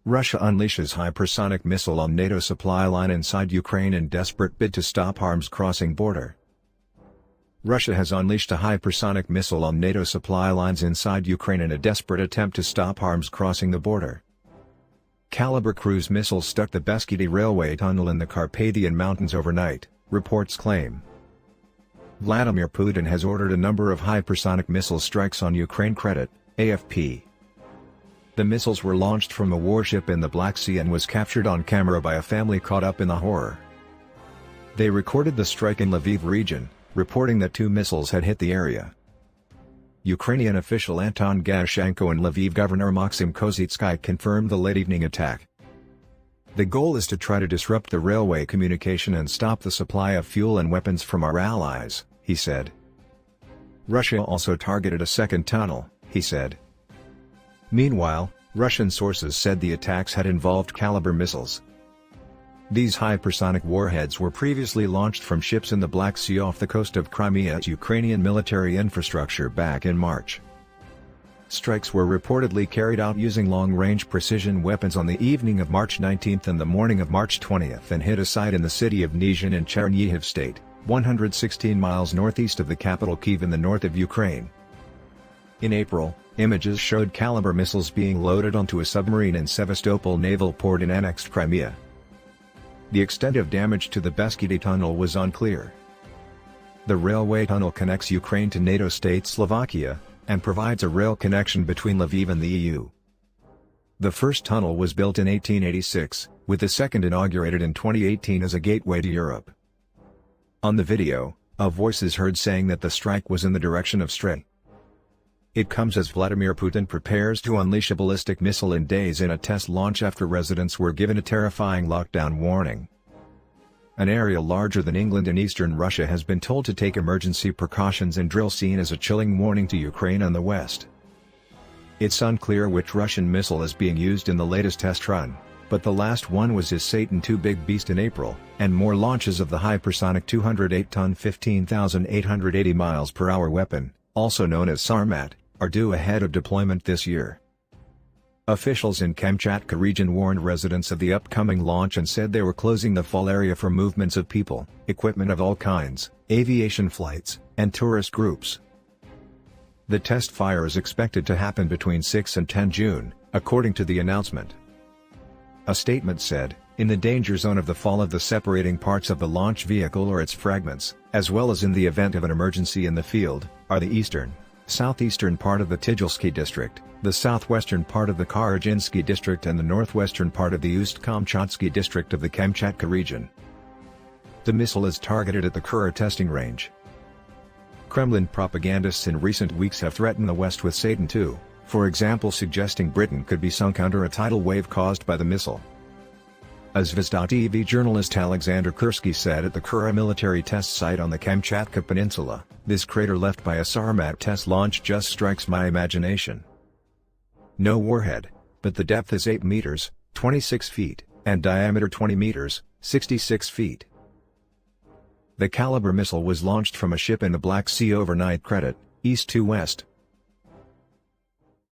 Russia unleashes hypersonic missile on NATO supply line inside Ukraine in desperate bid to stop arms crossing border. Russia has unleashed a hypersonic missile on NATO supply lines inside Ukraine in a desperate attempt to stop arms crossing the border. Kalibr cruise missiles struck the Beskydy railway tunnel in the Carpathian Mountains overnight, reports claim. Vladimir Putin has ordered a number of hypersonic missile strikes on Ukraine, credit AFP. The missiles were launched from a warship in the Black Sea and was captured on camera by a family caught up in the horror. They recorded the strike in Lviv region, reporting that 2 missiles had hit the area. Ukrainian official Anton Gerashchenko and Lviv Governor Maksym Kozytskyy confirmed the late evening attack. The goal is to try to disrupt the railway communication and stop the supply of fuel and weapons from our allies, he said. Russia also targeted a second tunnel, he said. Meanwhile, Russian sources said the attacks had involved Kalibr missiles. These hypersonic warheads were previously launched from ships in the Black Sea off the coast of Crimea at Ukrainian military infrastructure back in March. Strikes were reportedly carried out using long-range precision weapons on the evening of March 19 and the morning of March 20 and hit a site in the city of Nizhyn in Chernihiv state, 116 miles northeast of the capital Kyiv in the north of Ukraine. In April, images showed Kalibr missiles being loaded onto a submarine in Sevastopol naval port in annexed Crimea. The extent of damage to the Beskydy tunnel was unclear. The railway tunnel connects Ukraine to NATO state Slovakia, and provides a rail connection between Lviv and the EU. The first tunnel was built in 1886, with the second inaugurated in 2018 as a gateway to Europe. On the video, a voice is heard saying that the strike was in the direction of Stray. It comes as Vladimir Putin prepares to unleash a ballistic missile in days in a test launch after residents were given a terrifying lockdown warning. An area larger than England in eastern Russia has been told to take emergency precautions and drill seen as a chilling warning to Ukraine and the West. It's unclear which Russian missile is being used in the latest test run, but the last one was his Satan II big beast in April, and more launches of the hypersonic 208-ton 15,880 mph weapon, also known as Sarmat, are due ahead of deployment this year. Officials in Kamchatka region warned residents of the upcoming launch and said they were closing the fall area for movements of people, equipment of all kinds, aviation flights, and tourist groups. The test fire is expected to happen between 6 and 10 June, according to the announcement. A statement said, "In the danger zone of the fall of the separating parts of the launch vehicle or its fragments, as well as in the event of an emergency in the field, are the eastern, southeastern part of the Tygelsky district, the southwestern part of the Karaginsky district and the northwestern part of the Ust-Kamchatsky district of the Kamchatka region." The missile is targeted at the Kura testing range. Kremlin propagandists in recent weeks have threatened the West with Satan II, for example suggesting Britain could be sunk under a tidal wave caused by the missile. A Zvezda.TV journalist Alexander Kursky said at the Kura military test site on the Kamchatka Peninsula, "This crater left by a Sarmat test launch just strikes my imagination. No warhead, but the depth is 8 meters, 26 feet, and diameter 20 meters, 66 feet. The Kalibr missile was launched from a ship in the Black Sea overnight, credit East to West.